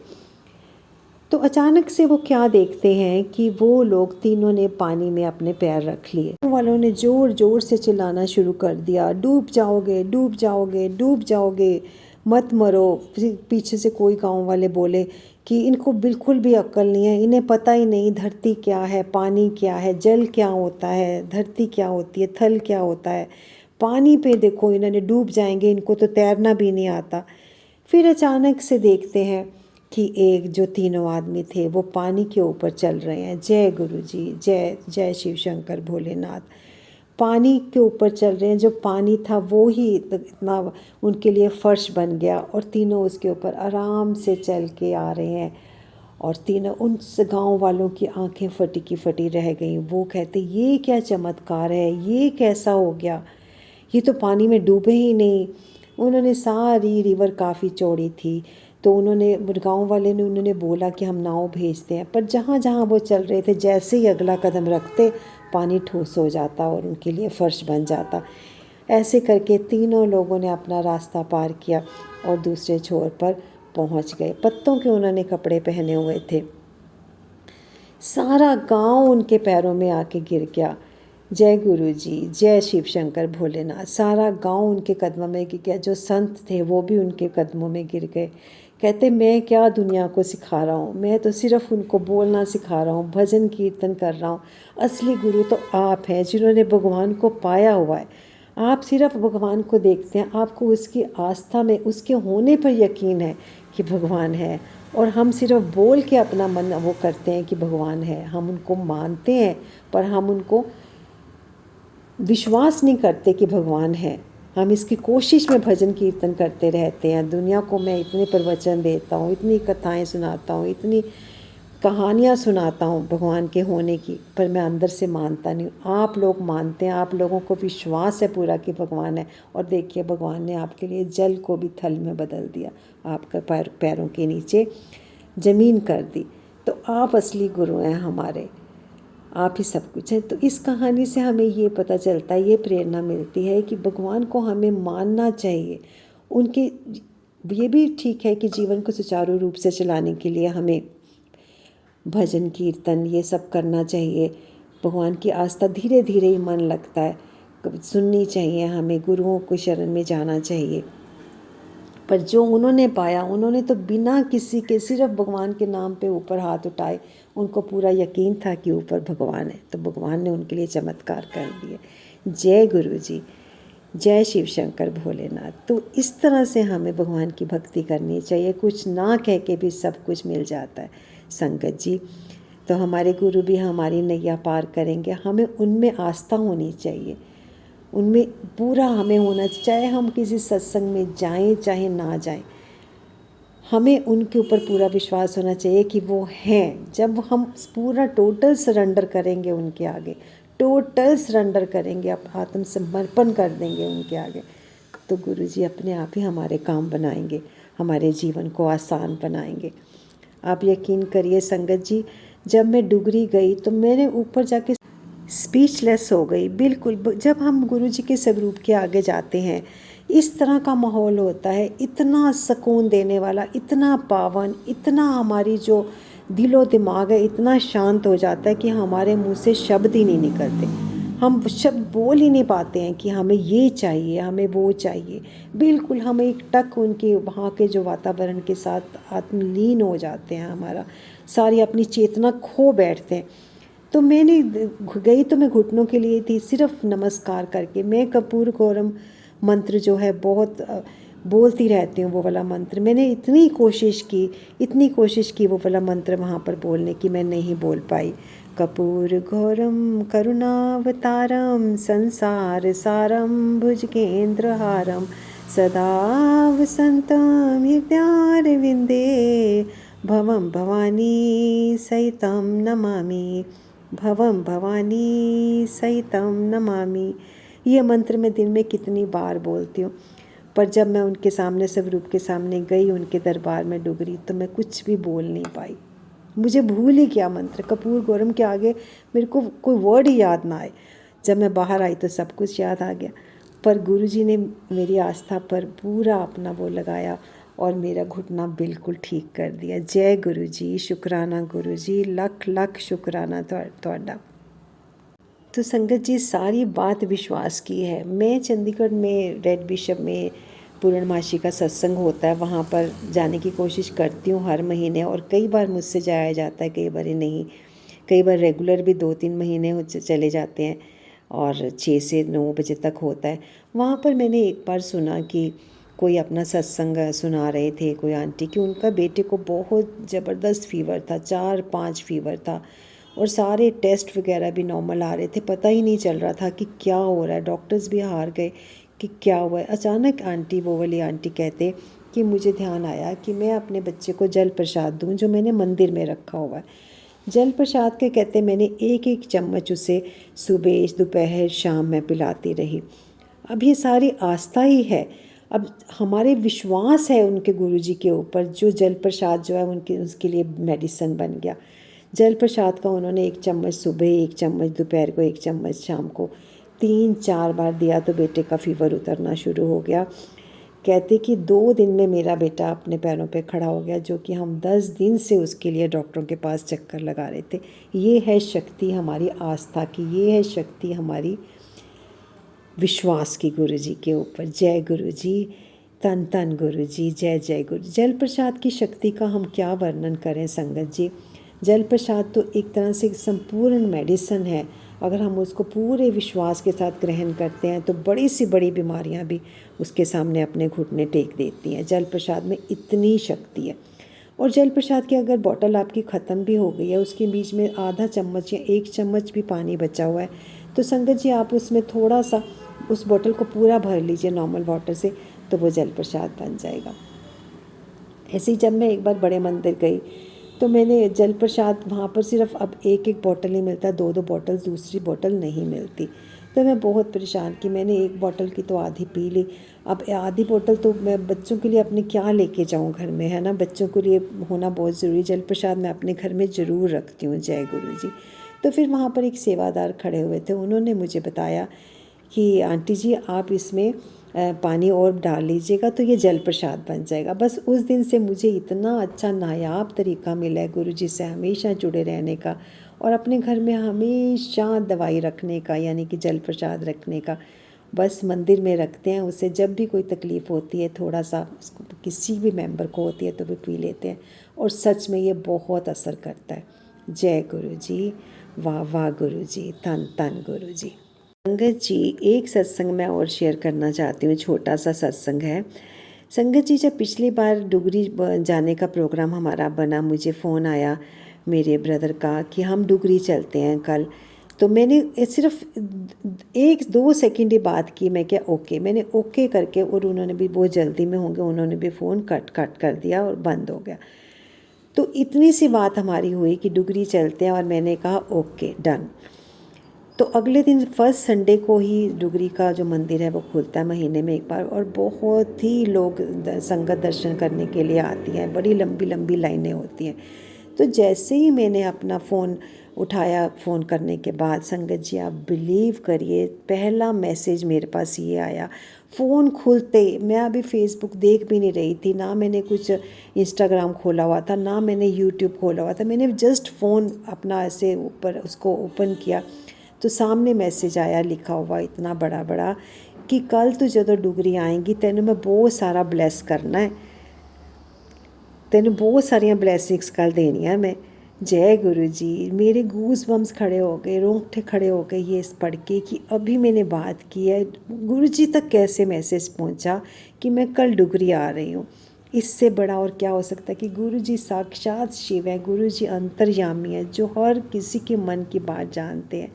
तो अचानक से वो क्या देखते हैं कि वो लोग तीनों ने पानी में अपने पैर रख लिए। वालों ने ज़ोर ज़ोर से चिल्लाना शुरू कर दिया, डूब जाओगे, डूब जाओगे, डूब जाओगे, मत मरो। पीछे से कोई गांव वाले बोले कि इनको बिल्कुल भी अक्ल नहीं है, इन्हें पता ही नहीं धरती क्या है, पानी क्या है, जल क्या होता है, धरती क्या होती है, थल क्या होता है। पानी पे देखो इन्होंने डूब जाएंगे, इनको तो तैरना भी नहीं आता। फिर अचानक से देखते हैं कि एक जो तीनों आदमी थे वो पानी के ऊपर चल रहे हैं। जय गुरु जी, जय जय शिव शंकर भोलेनाथ। पानी के ऊपर चल रहे हैं, जो पानी था वो ही इतना उनके लिए फर्श बन गया और तीनों उसके ऊपर आराम से चल के आ रहे हैं। और तीनों उन गांव वालों की आंखें फटी की फटी रह गईं। वो कहते ये क्या चमत्कार है, ये कैसा हो गया, ये तो पानी में डूबे ही नहीं। उन्होंने सारी रिवर काफ़ी चौड़ी थी तो उन्होंने गांव वाले ने उन्होंने बोला कि हम नाव भेजते हैं, पर जहाँ जहाँ वो चल रहे थे जैसे ही अगला कदम रखते पानी ठोस हो जाता और उनके लिए फर्श बन जाता। ऐसे करके तीनों लोगों ने अपना रास्ता पार किया और दूसरे छोर पर पहुँच गए। पत्तों के उन्होंने कपड़े पहने हुए थे। सारा गांव उनके पैरों में आके गिर गया। जय गुरु जी, जय शिव शंकर भोलेनाथ। सारा गांव उनके कदमों में गिर गया, जो संत थे वो भी उनके कदमों में गिर गए। कहते मैं क्या दुनिया को सिखा रहा हूँ, मैं तो सिर्फ उनको बोलना सिखा रहा हूँ, भजन कीर्तन कर रहा हूँ। असली गुरु तो आप हैं जिन्होंने भगवान को पाया हुआ है। आप सिर्फ भगवान को देखते हैं, आपको उसकी आस्था में, उसके होने पर यकीन है कि भगवान है। और हम सिर्फ बोल के अपना मन वो करते हैं कि भगवान है, हम उनको मानते हैं पर हम उनको विश्वास नहीं करते कि भगवान है। हम इसकी कोशिश में भजन कीर्तन करते रहते हैं। दुनिया को मैं इतने प्रवचन देता हूँ, इतनी कथाएं सुनाता हूँ, इतनी कहानियाँ सुनाता हूँ भगवान के होने की, पर मैं अंदर से मानता नहीं हूँ। आप लोग मानते हैं, आप लोगों को विश्वास है पूरा कि भगवान है। और देखिए भगवान ने आपके लिए जल को भी थल में बदल दिया, आपके पैरों के नीचे ज़मीन कर दी। तो आप असली गुरु हैं हमारे, आप ही सब कुछ है। तो इस कहानी से हमें ये पता चलता है, ये प्रेरणा मिलती है कि भगवान को हमें मानना चाहिए। उनके ये भी ठीक है कि जीवन को सुचारू रूप से चलाने के लिए हमें भजन कीर्तन ये सब करना चाहिए। भगवान की आस्था धीरे धीरे ही मन लगता है, सुननी चाहिए, हमें गुरुओं को शरण में जाना चाहिए। पर जो उन्होंने पाया, उन्होंने तो बिना किसी के सिर्फ भगवान के नाम पे ऊपर हाथ उठाए। उनको पूरा यकीन था कि ऊपर भगवान है, तो भगवान ने उनके लिए चमत्कार कर दिए। जय गुरु जी, जय शिव शंकर भोलेनाथ। तो इस तरह से हमें भगवान की भक्ति करनी चाहिए, कुछ ना कह के भी सब कुछ मिल जाता है संगत जी। तो हमारे गुरु भी हमारी नैया पार करेंगे, हमें उनमें आस्था होनी चाहिए, उनमें पूरा हमें होना, चाहे हम किसी सत्संग में जाएं चाहे ना जाएं, हमें उनके ऊपर पूरा विश्वास होना चाहिए कि वो हैं। जब हम पूरा टोटल सरेंडर करेंगे उनके आगे, टोटल सरेंडर करेंगे, आत्मसमर्पण कर देंगे उनके आगे, तो गुरु जी अपने आप ही हमारे काम बनाएंगे, हमारे जीवन को आसान बनाएंगे। आप यकीन करिए संगत जी, जब मैं डुगरी गई तो मैंने ऊपर जाके स्पीचलेस हो गई बिल्कुल। जब हम गुरु जी के स्वरूप के आगे जाते हैं, इस तरह का माहौल होता है, इतना सुकून देने वाला, इतना पावन, इतना हमारी जो दिलो दिमाग है इतना शांत हो जाता है कि हमारे मुंह से शब्द ही नहीं निकलते। हम शब्द बोल ही नहीं पाते हैं कि हमें ये चाहिए, हमें वो चाहिए। बिल्कुल हम एक टक उनके वहाँ के जो वातावरण के साथ आत्मलीन हो जाते हैं, हमारा सारी अपनी चेतना खो बैठते हैं। तो मैंने गई तो मैं घुटनों के लिए थी, सिर्फ नमस्कार करके। मैं कर्पूर गौरम मंत्र जो है बहुत बोलती रहती हूँ, वो वाला मंत्र। मैंने इतनी कोशिश की वो वाला मंत्र वहाँ पर बोलने की, मैं नहीं बोल पाई। कर्पूर गौरम करुणावतारम संसार सारम भुजगेंद्रहारम सदा वसंतम हृदयारविंदे भवम भवानी सहितं नमामि, भवम भवानी सहितं नमामि। ये मंत्र मैं दिन में कितनी बार बोलती हूँ, पर जब मैं उनके सामने स्वरूप के सामने गई, उनके दरबार में डुगरी, तो मैं कुछ भी बोल नहीं पाई। मुझे भूल ही गया मंत्र, कर्पूर गौरम के आगे मेरे को कोई वर्ड ही याद ना आए। जब मैं बाहर आई तो सब कुछ याद आ गया। पर गुरु जी ने मेरी आस्था पर पूरा अपना वो लगाया और मेरा घुटना बिल्कुल ठीक कर दिया। जय गुरु जी, शुक्राना गुरु जी, लख लख शुक्राना ਤੁਹਾਡਾ। तो संगत जी सारी बात विश्वास की है। मैं चंडीगढ़ में रेड बिशप में पूर्णमासी का सत्संग होता है, वहाँ पर जाने की कोशिश करती हूँ हर महीने, और कई बार मुझसे जाया जाता है, कई बार नहीं। कई बार रेगुलर भी 2-3 महीने चले जाते हैं, और 6 से 9 बजे तक होता है। वहाँ पर मैंने एक बार सुना कि कोई अपना सत्संग सुना रहे थे, कोई आंटी, कि उनका बेटे को बहुत ज़बरदस्त फीवर था, 4-5 फीवर था, और सारे टेस्ट वगैरह भी नॉर्मल आ रहे थे। पता ही नहीं चल रहा था कि क्या हो रहा है, डॉक्टर्स भी हार गए कि क्या हुआ है। अचानक आंटी, वो वाली आंटी कहते कि मुझे ध्यान आया कि मैं अपने बच्चे को जल प्रसाद दूँ जो मैंने मंदिर में रखा हुआ है। जल प्रसाद के कहते मैंने एक एक चम्मच उसे सुबह दोपहर शाम में पिलाती रही। अब ये सारी आस्था ही है, अब हमारे विश्वास है उनके गुरुजी के ऊपर। जो जल प्रसाद जो है उनके उसके लिए मेडिसिन बन गया। जल प्रसाद का उन्होंने 1 चम्मच सुबह, 1 चम्मच दोपहर को, 1 चम्मच शाम को 3-4 बार दिया, तो बेटे का फीवर उतरना शुरू हो गया। कहते कि 2 दिन में मेरा बेटा अपने पैरों पे खड़ा हो गया, जो कि हम 10 दिन से उसके लिए डॉक्टरों के पास चक्कर लगा रहे थे। ये है शक्ति हमारी आस्था की, ये है शक्ति हमारी विश्वास की गुरु जी के ऊपर। जय गुरु जी, तन तन गुरु जी, जय जय गुरु। जल प्रसाद की शक्ति का हम क्या वर्णन करें संगत जी। जल प्रसाद तो एक तरह से संपूर्ण मेडिसिन है। अगर हम उसको पूरे विश्वास के साथ ग्रहण करते हैं तो बड़ी सी बड़ी बीमारियां भी उसके सामने अपने घुटने टेक देती हैं। जल प्रसाद में इतनी शक्ति है। और जल प्रसाद की अगर बॉटल आपकी ख़त्म भी हो गई है, उसके बीच में आधा चम्मच या 1 चम्मच भी पानी बचा हुआ है, तो संगत जी आप उसमें थोड़ा सा उस बॉटल को पूरा भर लीजिए नॉर्मल वाटर से, तो वो जल प्रसाद बन जाएगा। ऐसे ही जब मैं एक बार बड़े मंदिर गई तो मैंने जल प्रसाद वहाँ पर सिर्फ अब 1-1 बॉटल ही मिलता, 2-2 बॉटल, दूसरी बॉटल नहीं मिलती। तो मैं बहुत परेशान की। मैंने 1 बॉटल की तो आधी पी ली। अब आधी बॉटल तो मैं बच्चों के लिए अपने क्या लेके जाऊँ घर में, है ना। बच्चों के लिए होना बहुत ज़रूरी। जल प्रसाद मैं अपने घर में ज़रूर रखती हूँ। जय गुरु जी। तो फिर वहाँ पर एक सेवादार खड़े हुए थे, उन्होंने मुझे बताया कि आंटी जी आप इसमें पानी और डाल लीजिएगा तो ये जल प्रसाद बन जाएगा। बस उस दिन से मुझे इतना अच्छा नायाब तरीका मिला है गुरु जी से हमेशा जुड़े रहने का, और अपने घर में हमेशा दवाई रखने का, यानी कि जल प्रसाद रखने का। बस मंदिर में रखते हैं उसे, जब भी कोई तकलीफ़ होती है थोड़ा सा उसको किसी भी मेंबर को होती है तो वो पी लेते हैं, और सच में ये बहुत असर करता है। जय गुरु जी, वाह वाह गुरु जी, तन तन गुरु जी। संगत जी एक सत्संग मैं और शेयर करना चाहती हूँ, छोटा सा सत्संग है। संगत जी जब पिछली बार डुगरी जाने का प्रोग्राम हमारा बना, मुझे फ़ोन आया मेरे ब्रदर का कि हम डुगरी चलते हैं कल। तो मैंने सिर्फ 1-2 सेकंड ही बात की, मैं क्या ओके, मैंने ओके करके, और उन्होंने भी बहुत जल्दी में होंगे, उन्होंने भी फ़ोन कट कर दिया और बंद हो गया। तो इतनी सी बात हमारी हुई कि डुगरी चलते हैं, और मैंने कहा ओके डन। तो अगले दिन फर्स्ट संडे को ही डुगरी का जो मंदिर है वो खुलता है महीने में एक बार, और बहुत ही लोग संगत दर्शन करने के लिए आती हैं, बड़ी लंबी लंबी लाइनें होती हैं। तो जैसे ही मैंने अपना फ़ोन उठाया, फ़ोन करने के बाद संगत जी आप बिलीव करिए, पहला मैसेज मेरे पास ये आया। फ़ोन खुलते ही, मैं अभी फेसबुक देख भी नहीं रही थी, ना मैंने कुछ इंस्टाग्राम खोला हुआ था, ना मैंने यूट्यूब खोला हुआ था। मैंने जस्ट फ़ोन अपना ऐसे ऊपर उसको ओपन किया तो सामने मैसेज आया, लिखा हुआ इतना बड़ा बड़ा कि कल तू जदों डुगरी आएंगी तेनू मैं बहुत सारा ब्लैस करना है, तेनू बहुत सारिया ब्लैसिंग्स कल देनियां मैं। जय गुरु जी। मेरे गूस बम्स खड़े हो गए, रोंगटे खड़े हो गए ये पढ़ के कि अभी मैंने बात की है। गुरु जी तक कैसे मैसेज पहुंचा कि मैं कल डुगरी आ रही हूँ। इससे बड़ा और क्या हो सकता है कि गुरु जी साक्षात शिव है, गुरु जी अंतर्यामी है जो हर किसी के मन की बात जानते हैं।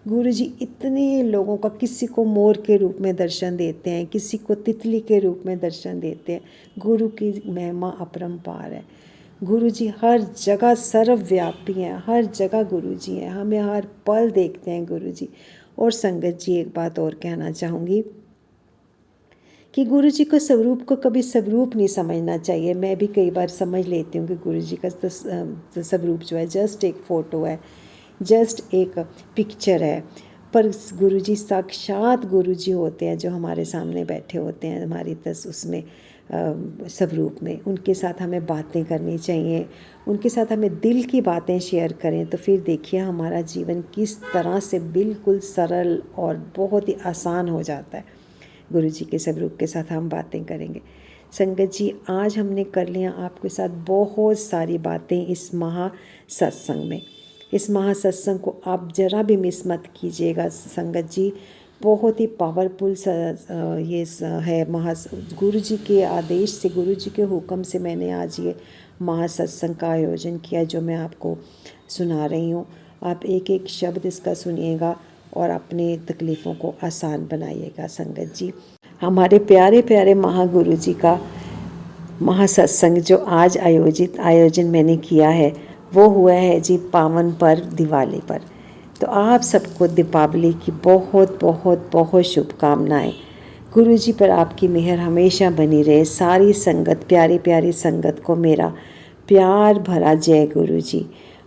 गुरु जी इतने लोगों का, किसी को मोर के रूप में दर्शन देते हैं, किसी को तितली के रूप में दर्शन देते हैं। गुरु की महिमा अपरंपार है। गुरु जी हर जगह सर्वव्यापी हैं, हर जगह गुरु जी हैं, हमें हर पल देखते हैं गुरु जी। और संगत जी एक बात और कहना चाहूँगी कि गुरु जी को स्वरूप को कभी स्वरूप नहीं समझना चाहिए। मैं भी कई बार समझ लेती हूँ कि गुरु जी का स्वरूप जो है जस्ट एक फ़ोटो है, जस्ट एक पिक्चर है, पर गुरु जी साक्षात गुरु जी होते हैं जो हमारे सामने बैठे होते हैं हमारी उसमें स्वरूप में। उनके साथ हमें बातें करनी चाहिए, उनके साथ हमें दिल की बातें शेयर करें, तो फिर देखिए हमारा जीवन किस तरह से बिल्कुल सरल और बहुत ही आसान हो जाता है। गुरु जी के स्वरूप के साथ हम बातें करेंगे। संगत जी आज हमने कर लिया आपके साथ बहुत सारी बातें इस महा सत्संग में। इस महा सत्संग को आप ज़रा भी मिस मत कीजिएगा संगत जी। बहुत ही पावरफुल ये है महा, गुरु जी के आदेश से, गुरु जी के हुक्म से मैंने आज ये महा सत्संग का आयोजन किया जो मैं आपको सुना रही हूँ। आप एक एक शब्द इसका सुनिएगा और अपनी तकलीफ़ों को आसान बनाइएगा संगत जी। हमारे प्यारे प्यारे महागुरु जी का महासत्संग जो आज आयोजन मैंने किया है वो हुआ है जी पावन पर्व दिवाली पर। तो आप सबको दीपावली की बहुत बहुत बहुत शुभकामनाएं। गुरु जी पर आपकी मेहर हमेशा बनी रहे। सारी संगत, प्यारी प्यारी संगत को मेरा प्यार भरा जय गुरु जी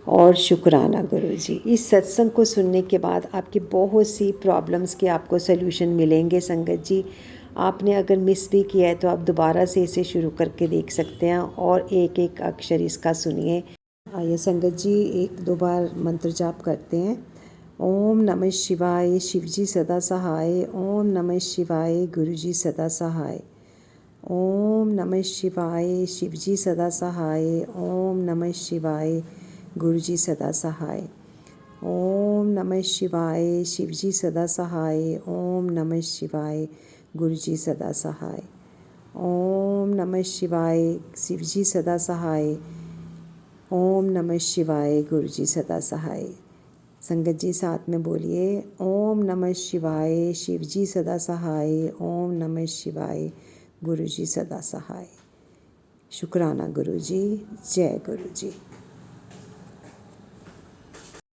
और शुक्राना गुरु जी। इस सत्संग को सुनने के बाद आपकी बहुत सी प्रॉब्लम्स के आपको सल्यूशन मिलेंगे संगत जी। आपने अगर मिस भी किया है तो आप दोबारा से इसे शुरू करके देख सकते हैं और एक एक अक्षर इसका सुनिए। आइए संगत जी एक दो बार मंत्र जाप करते हैं। ओम नमः शिवाय, शिवजी सदा सहाय। ओम नमः शिवाय, गुरुजी सदा सहाय। ओम नमः शिवाय, शिवजी सदा सहाय। ओम नमः शिवाय, गुरुजी सदा सहाय। ओम नमः शिवाय, शिवजी सदा सहाय। ओम नमः शिवाय, गुरुजी सदा सहाय। ओम नमः शिवाय, शिवजी सदा सहाय। ओम नमः शिवाय, गुरुजी सदा सहाय। संगत जी साथ में बोलिए, ओम नमः शिवाय, शिवजी सदा सहाय। ओम नमः शिवाय, गुरुजी सदा सहाय। शुक्राना गुरुजी। जय गुरुजी।